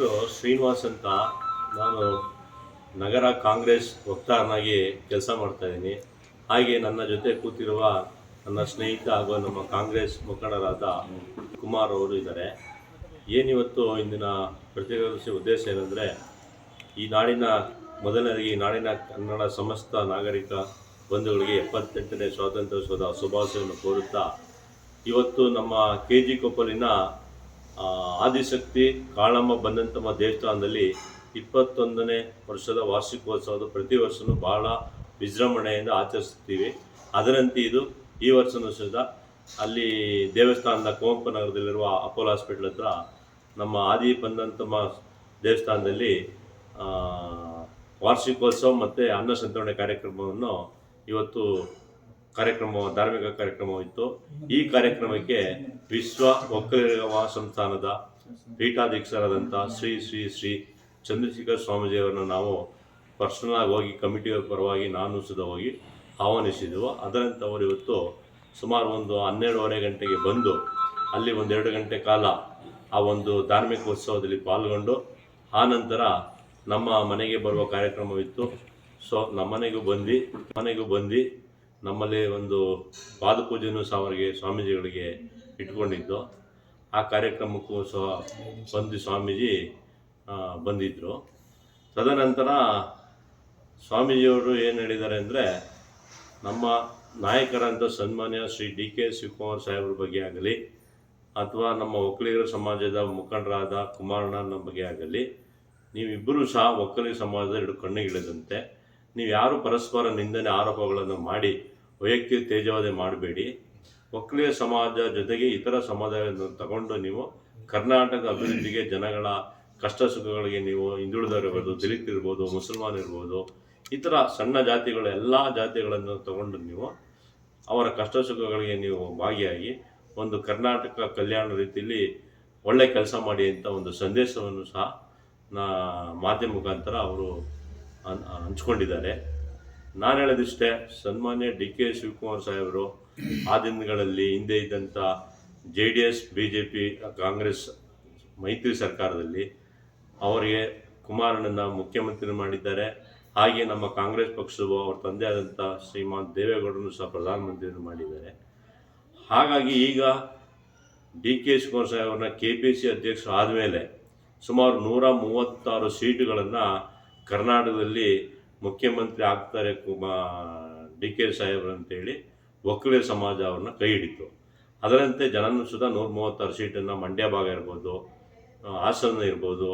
ಹೆಸರು ಶ್ರೀನಿವಾಸ್ ಅಂತ. ನಾನು ನಗರ ಕಾಂಗ್ರೆಸ್ ವಕ್ತಾರನಾಗಿ ಕೆಲಸ ಮಾಡ್ತಾಯಿದ್ದೀನಿ. ಹಾಗೆ ನನ್ನ ಜೊತೆ ಕೂತಿರುವ ನನ್ನ ಸ್ನೇಹಿತ ಹಾಗೂ ನಮ್ಮ ಕಾಂಗ್ರೆಸ್ ಮುಖಂಡರಾದ ಕುಮಾರ್ ಅವರು ಇದ್ದಾರೆ. ಏನಿವತ್ತು ಇಂದಿನ ಪ್ರತಿನಿಧಿಸುವ ಉದ್ದೇಶ ಏನಂದರೆ, ಈ ನಾಡಿನ ಕನ್ನಡ ಸಮಸ್ತ ನಾಗರಿಕ ಬಂಧುಗಳಿಗೆ 78ನೇ ಸ್ವಾತಂತ್ರ್ಯೋತ್ಸವದ ಶುಭಾಶಯವನ್ನು ಕೋರುತ್ತಾ, ಇವತ್ತು ನಮ್ಮ KG ಕೊಪ್ಪಲಿನ ಆದಿಶಕ್ತಿ ಕಾಳಮ್ಮ ಬಂದಂತಮ್ಮ ದೇವಸ್ಥಾನದಲ್ಲಿ 21ನೇ ವರ್ಷದ ವಾರ್ಷಿಕೋತ್ಸವದ ಪ್ರತಿ ವರ್ಷವೂ ಬಹಳ ವಿಜೃಂಭಣೆಯಿಂದ ಆಚರಿಸ್ತೀವಿ. ಅದರಂತೆ ಇದು ಈ ವರ್ಷವೂ ಸಹ ಅಲ್ಲಿ ದೇವಸ್ಥಾನದ ಕುವೆಂಪು ನಗರದಲ್ಲಿರುವ ಅಪೋಲೋ ಹಾಸ್ಪಿಟಲ್ ಹತ್ರ ನಮ್ಮ ಆದಿ ಬಂದಂತಮ್ಮ ದೇವಸ್ಥಾನದಲ್ಲಿ ವಾರ್ಷಿಕೋತ್ಸವ ಮತ್ತು ಅನ್ನ ಸಂತರ್ಪಣೆ ಕಾರ್ಯಕ್ರಮವನ್ನು ಇವತ್ತು ಧಾರ್ಮಿಕ ಕಾರ್ಯಕ್ರಮವಿತ್ತು. ಈ ಕಾರ್ಯಕ್ರಮಕ್ಕೆ ವಿಶ್ವ ಒಕ್ಕಲಿಗ ಸಂಸ್ಥಾನದ ಪೀಠಾಧ್ಯಕ್ಷರಾದಂಥ ಶ್ರೀ ಶ್ರೀ ಶ್ರೀ ಚಂದ್ರಶೇಖರ ಸ್ವಾಮೀಜಿಯವರನ್ನು ನಾವು ಪರ್ಸನಲ್ ಹೋಗಿ ಕಮಿಟಿಯ ಪರವಾಗಿ ನಾನು ಸುಧಾ ಹೋಗಿ ಆಹ್ವಾನಿಸಿದೆವು. ಅದರಂತೆ ಅವರು ಇವತ್ತು ಸುಮಾರು ಒಂದು 12:30 ಗಂಟೆಗೆ ಬಂದು ಅಲ್ಲಿ 1-2 ಗಂಟೆ ಕಾಲ ಆ ಒಂದು ಧಾರ್ಮಿಕ ಉತ್ಸವದಲ್ಲಿ ಪಾಲ್ಗೊಂಡು ಆನಂತರ ನಮ್ಮ ಮನೆಗೆ ಬರುವ ಕಾರ್ಯಕ್ರಮವಿತ್ತು. ಸೊ ನಮ್ಮನೆಗೂ ಬಂದು ನಮ್ಮಲ್ಲಿ ಒಂದು ಪಾದಪೂಜೆಯನ್ನು ಸಹ ಅವರಿಗೆ ಸ್ವಾಮೀಜಿಗಳಿಗೆ ಇಟ್ಕೊಂಡಿದ್ದು. ಆ ಕಾರ್ಯಕ್ರಮಕ್ಕೂ ಸಹ ಸ್ವಾಮೀಜಿ ಬಂದಿದ್ದರು. ತದನಂತರ ಸ್ವಾಮೀಜಿಯವರು ಏನು ಹೇಳಿದ್ದಾರೆ ಅಂದರೆ, ನಮ್ಮ ನಾಯಕರಂಥ ಸನ್ಮಾನ್ಯ ಶ್ರೀ DK ಶಿವಕುಮಾರ್ ಸಾಹೇಬ್ರ ಬಗ್ಗೆ ಆಗಲಿ ಅಥವಾ ನಮ್ಮ ಒಕ್ಕಲಿಗರ ಸಮಾಜದ ಮುಖಂಡರಾದ ಕುಮಾರಣ್ಣನ ಬಗ್ಗೆ ಆಗಲಿ, ನೀವಿಬ್ಬರೂ ಸಹ ಒಕ್ಕಲಿಗ ಸಮಾಜದ 2 ಕಣ್ಣಿಗಿಳಿದಂತೆ. ನೀವು ಯಾರು ಪರಸ್ಪರ ನಿಂದನೆ ಆರೋಪಗಳನ್ನು ಮಾಡಿ ವೈಯಕ್ತಿಕ ತೇಜೋವಧೆ ಮಾಡಬೇಡಿ. ಒಕ್ಕಲಿಗ ಸಮಾಜ ಜೊತೆಗೆ ಇತರ ಸಮುದಾಯವನ್ನು ತಗೊಂಡು ನೀವು ಕರ್ನಾಟಕ ಅಭಿವೃದ್ಧಿಗೆ, ಜನಗಳ ಕಷ್ಟ ಸುಖಗಳಿಗೆ ನೀವು ಹಿಂದುಳಿದವರಿರ್ಬೋದು, ದಲಿತ ಇರ್ಬೋದು, ಮುಸಲ್ಮಾನ್ ಇರ್ಬೋದು, ಇತರ ಸಣ್ಣ ಜಾತಿಗಳ ಎಲ್ಲ ಜಾತಿಗಳನ್ನು ತಗೊಂಡು ನೀವು ಅವರ ಕಷ್ಟ ಸುಖಗಳಿಗೆ ನೀವು ಭಾಗಿಯಾಗಿ ಒಂದು ಕರ್ನಾಟಕ ಕಲ್ಯಾಣ ರೀತಿಯಲ್ಲಿ ಒಳ್ಳೆ ಕೆಲಸ ಮಾಡಿ ಅಂತ ಒಂದು ಸಂದೇಶವನ್ನು ಸಹ ಮಾಧ್ಯಮ ಮುಖಾಂತರ ಅವರು ಹಂಚ್ಕೊಂಡಿದ್ದಾರೆ. ನಾನು ಹೇಳೋದಿಷ್ಟೇ, ಸನ್ಮಾನ್ಯ DK ಶಿವಕುಮಾರ್ ಸಾಹೇಬರು ಆ ದಿನಗಳಲ್ಲಿ ಹಿಂದೆ ಇದ್ದಂಥ JDS BJP ಕಾಂಗ್ರೆಸ್ ಮೈತ್ರಿ ಸರ್ಕಾರದಲ್ಲಿ ಅವರಿಗೆ ಕುಮಾರಣ್ಣನ ಮುಖ್ಯಮಂತ್ರಿ ಮಾಡಿದ್ದಾರೆ. ಹಾಗೆ ನಮ್ಮ ಕಾಂಗ್ರೆಸ್ ಪಕ್ಷವು ಅವ್ರ ತಂದೆ ಆದಂಥ ಶ್ರೀಮಾನ್ ದೇವೇಗೌಡರನ್ನು ಸಹ ಪ್ರಧಾನಮಂತ್ರಿಯನ್ನು ಮಾಡಿದ್ದಾರೆ. ಹಾಗಾಗಿ ಈಗ DK ಶಿವಕುಮಾರ್ ಸಾಹೇಬ್ರನ್ನ KPC ಅಧ್ಯಕ್ಷರು ಆದಮೇಲೆ ಸುಮಾರು 136 ಸೀಟುಗಳನ್ನು ಕರ್ನಾಟಕದಲ್ಲಿ ಮುಖ್ಯಮಂತ್ರಿ ಆಗ್ತಾರೆ DK ಸಾಹೇಬ್ರು ಅಂತೇಳಿ ಒಕ್ಕಲಿಗ ಸಮಾಜ ಅವ್ರನ್ನ ಕೈ ಹಿಡಿತು. ಅದರಂತೆ ಜನನೂ ಸುಧಾ 136 ಸೀಟನ್ನು ಮಂಡ್ಯ ಭಾಗ ಇರ್ಬೋದು, ಹಾಸನ ಇರ್ಬೋದು,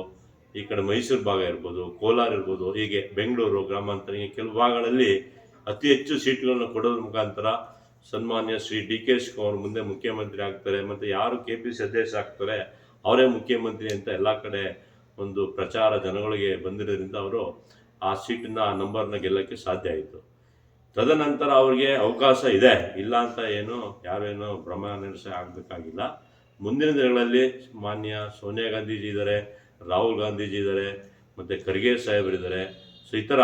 ಈ ಕಡೆ ಮೈಸೂರು ಭಾಗ ಇರ್ಬೋದು, ಕೋಲಾರ ಇರ್ಬೋದು, ಹೀಗೆ ಬೆಂಗಳೂರು ಗ್ರಾಮಾಂತರ ಕೆಲವು ಭಾಗಗಳಲ್ಲಿ ಅತಿ ಹೆಚ್ಚು ಸೀಟುಗಳನ್ನು ಕೊಡೋದ್ರ ಮುಖಾಂತರ ಸನ್ಮಾನ್ಯ ಶ್ರೀ DK ಶಿವಕುಮಾರ್ ಮುಂದೆ ಮುಖ್ಯಮಂತ್ರಿ ಆಗ್ತಾರೆ, ಮತ್ತು ಯಾರು KPC ಅಧ್ಯಕ್ಷ ಆಗ್ತಾರೆ ಅವರೇ ಮುಖ್ಯಮಂತ್ರಿ ಅಂತ ಎಲ್ಲ ಕಡೆ ಒಂದು ಪ್ರಚಾರ ಜನಗಳಿಗೆ ಬಂದಿರೋದ್ರಿಂದ ಅವರು ಆ ಸೀಟನ್ನ ನಂಬರ್ನ ಗೆಲ್ಲಕ್ಕೆ ಸಾಧ್ಯ ಆಯಿತು. ತದನಂತರ ಅವ್ರಿಗೆ ಅವಕಾಶ ಇದೆ, ಇಲ್ಲ ಅಂತ ಯಾರೇನು ಭ್ರಮ ನಡೆಸ ಆಗಬೇಕಾಗಿಲ್ಲ. ಮುಂದಿನ ದಿನಗಳಲ್ಲಿ ಮಾನ್ಯ ಸೋನಿಯಾ ಗಾಂಧೀಜಿ ಇದ್ದಾರೆ, ರಾಹುಲ್ ಗಾಂಧೀಜಿ ಇದ್ದಾರೆ, ಮತ್ತು ಖರ್ಗೆ ಸಾಹೇಬರಿದ್ದಾರೆ. ಸೊ ಈ ಥರ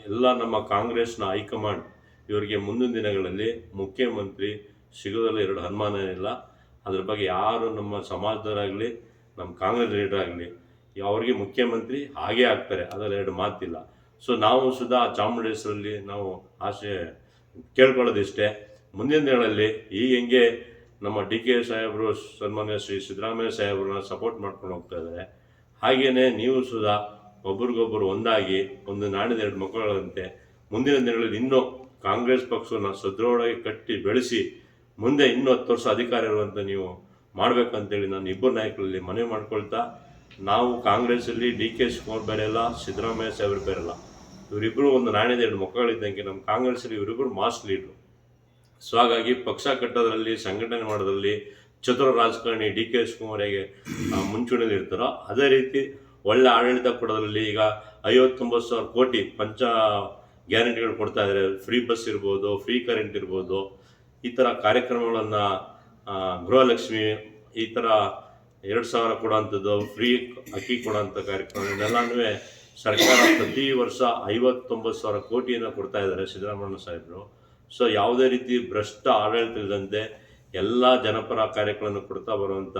ಎಲ್ಲ ನಮ್ಮ ಕಾಂಗ್ರೆಸ್ನ ಹೈಕಮಾಂಡ್ ಇವರಿಗೆ ಮುಂದಿನ ದಿನಗಳಲ್ಲಿ ಮುಖ್ಯಮಂತ್ರಿ ಸಿಗೋದ್ರಲ್ಲಿ 2 ಅನುಮಾನ ಇಲ್ಲ. ಅದ್ರ ಬಗ್ಗೆ ಯಾರು ನಮ್ಮ ಸಮಾಜದವರಾಗಲಿ ನಮ್ಮ ಕಾಂಗ್ರೆಸ್ ಲೀಡರ್ ಆಗಲಿ ಅವ್ರಿಗೆ ಮುಖ್ಯಮಂತ್ರಿ ಹಾಗೇ ಆಗ್ತಾರೆ, ಅದರಲ್ಲಿ 2 ಮಾತಿಲ್ಲ. ಸೊ ನಾವು ಸುಧಾ ಚಾಮುಂಡೇಶ್ವರಲ್ಲಿ ನಾವು ಆಸೆ ಕೇಳ್ಕೊಳ್ಳೋದಿಷ್ಟೇ, ಮುಂದಿನ ದಿನಗಳಲ್ಲಿ ಹೆಂಗೆ ನಮ್ಮ DK ಸಾಹೇಬರು ಸನ್ಮಾನ್ಯ ಶ್ರೀ ಸಿದ್ದರಾಮಯ್ಯ ಸಾಹೇಬ್ರನ್ನ ಸಪೋರ್ಟ್ ಮಾಡ್ಕೊಂಡು ಹೋಗ್ತಾ ಇದ್ದಾರೆ, ಹಾಗೆಯೇ ನೀವು ಸುಧಾ ಒಬ್ರಿಗೊಬ್ಬರು ಒಂದಾಗಿ ಒಂದು ನಾಡಿನ 2 ಮಕ್ಕಳಂತೆ ಮುಂದಿನ ದಿನಗಳಲ್ಲಿ ಇನ್ನೂ ಕಾಂಗ್ರೆಸ್ ಪಕ್ಷವನ್ನು ಸದೃಢವಾಗಿ ಕಟ್ಟಿ ಬೆಳೆಸಿ ಮುಂದೆ ಇನ್ನೂ 10 ವರ್ಷ ಅಧಿಕಾರ ಇರುವಂಥ ನೀವು ಮಾಡಬೇಕಂತೇಳಿ ನಾನು ಇಬ್ಬರು ನಾಯಕರಲ್ಲಿ ಮನವಿ ಮಾಡ್ಕೊಳ್ತಾ, ನಾವು ಕಾಂಗ್ರೆಸ್ಸಲ್ಲಿ DK ಶಿವಕುಮಾರ್ ಬೇರೆ ಇಲ್ಲ, ಸಿದ್ದರಾಮಯ್ಯ ಸಾಹೇಬ್ರು ಬೇರೆ ಇಲ್ಲ, ಇವರಿಬ್ಬರು ಒಂದು ನಾಣ್ಯದ 2 ಮಕ್ಕಳಿದ್ದಂಗೆ. ನಮ್ಮ ಕಾಂಗ್ರೆಸ್ಸಲ್ಲಿ ಇವರಿಬ್ಬರು ಮಾಸ್ ಲೀಡ್ರು. ಸೊ ಹಾಗಾಗಿ ಪಕ್ಷ ಕಟ್ಟೋದ್ರಲ್ಲಿ, ಸಂಘಟನೆ ಮಾಡೋದ್ರಲ್ಲಿ ಚತುರ ರಾಜಕಾರಣಿ DK ಶಿವಕುಮಾರ್ ಹೇಗೆ ಮುಂಚೂಣಿಯಲ್ಲಿ ಇರ್ತಾರೋ ಅದೇ ರೀತಿ ಒಳ್ಳೆ ಆಡಳಿತ ಕೊಡೋದ್ರಲ್ಲಿ ಈಗ 59,000 ಕೋಟಿ ಪಂಚ ಗ್ಯಾರಂಟಿಗಳು ಕೊಡ್ತಾ ಇದ್ದಾರೆ. ಫ್ರೀ ಬಸ್ ಇರ್ಬೋದು, ಫ್ರೀ ಕರೆಂಟ್ ಇರ್ಬೋದು, ಈ ಥರ ಕಾರ್ಯಕ್ರಮಗಳನ್ನು, ಗೃಹಲಕ್ಷ್ಮಿ, ಈ ಥರ 2,000 ಕೊಡೋವಂಥದ್ದು, ಫ್ರೀ ಅಕ್ಕಿ ಕೊಡೋಂಥ ಕಾರ್ಯಕ್ರಮ, ಇದೆಲ್ಲನೂ ಸರ್ಕಾರ ಪ್ರತಿ ವರ್ಷ 59,000 ಕೋಟಿಯನ್ನು ಕೊಡ್ತಾ ಇದ್ದಾರೆ ಸಿದ್ದರಾಮಯ್ಯ ಸಾಹೇಬರು. ಸೊ ಯಾವುದೇ ರೀತಿ ಭ್ರಷ್ಟ ಆಡಳಿತ ಇಲ್ಲದಂತೆ ಎಲ್ಲ ಜನಪರ ಕಾರ್ಯಗಳನ್ನು ಕೊಡ್ತಾ ಬರುವಂಥ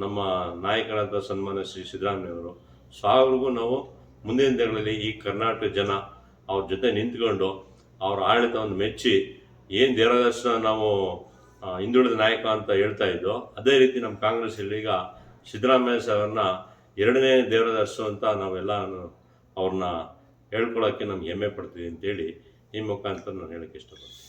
ನಮ್ಮ ನಾಯಕರಾದ ಸನ್ಮಾನ್ಯ ಶ್ರೀ ಸಿದ್ದರಾಮಯ್ಯವರು. ಸೊ ಅವ್ರಿಗೂ ನಾವು ಮುಂದಿನ ದಿನಗಳಲ್ಲಿ ಈ ಕರ್ನಾಟಕ ಜನ ಅವ್ರ ಜೊತೆ ನಿಂತ್ಕೊಂಡು ಅವ್ರ ಆಡಳಿತವನ್ನು ಮೆಚ್ಚಿ ಏನು ದೇವರಾಜ ನಾವು ಹಿಂದುಳಿದ ನಾಯಕ ಅಂತ ಹೇಳ್ತಾ ಇದ್ದೋ ಅದೇ ರೀತಿ ನಮ್ಮ ಕಾಂಗ್ರೆಸ್ ಈಗ ಸಿದ್ದರಾಮಯ್ಯ ಸಾಹೇಬ್ರನ್ನ 2ನೇ ದೇವರಾಜ ಅಂತ ನಾವೆಲ್ಲ ಅವ್ರನ್ನ ಹೇಳ್ಕೊಳ್ಳೋಕ್ಕೆ ನಮ್ಗೆ ಹೆಮ್ಮೆ ಪಡ್ತೀವಿ ಅಂತೇಳಿ ಈ ಮುಖಾಂತರ ನಾನು ಹೇಳೋಕ್ಕೆ ಇಷ್ಟಪಡ್ತೀನಿ.